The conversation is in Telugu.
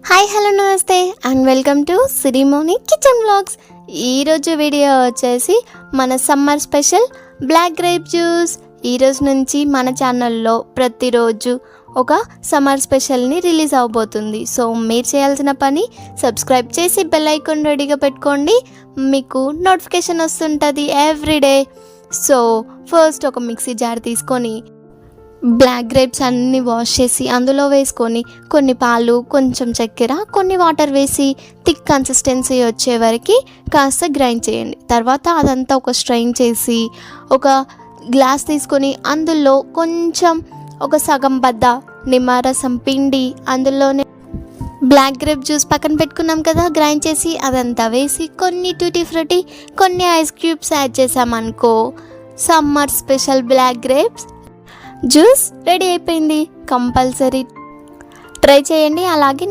హాయ్ హలో నమస్తే and welcome to Sirimoni kitchen vlogs. ఈరోజు వీడియో వచ్చేసి మన summer special black grape juice. ఈరోజు నుంచి మన ఛానల్లో ప్రతిరోజు ఒక సమ్మర్ స్పెషల్ని రిలీజ్ అవబోతుంది. సో మీరు చేయాల్సిన పని సబ్స్క్రైబ్ చేసి బెల్ ఐకాన్ రెడీగా పెట్టుకోండి, మీకు నోటిఫికేషన్ వస్తుంటుంది ఎవ్రీడే. సో ఫస్ట్ ఒక మిక్సీ జార్ తీసుకొని బ్లాక్ గ్రేప్స్ అన్నీ వాష్ చేసి అందులో వేసుకొని కొన్ని పాలు, కొంచెం చక్కెర, కొన్ని వాటర్ వేసి థిక్ కన్సిస్టెన్సీ వచ్చే వరకు కాస్త గ్రైండ్ చేయండి. తర్వాత అదంతా ఒక స్ట్రెయిన్ చేసి ఒక గ్లాస్ తీసుకొని అందులో కొంచెం ఒక సగం బద్ద నిమ్మరసం పిండి అందులోనే బ్లాక్ గ్రేప్ జ్యూస్ పక్కన పెట్టుకున్నాం కదా గ్రైండ్ చేసి, అదంతా వేసి కొన్ని టూటీ ఫ్రూటీ, కొన్ని ఐస్ క్యూబ్స్ యాడ్ చేసామనుకో summer special black grapes juice ready అయిపోయింది. కంపల్సరీ ట్రై చేయండి. అలాగే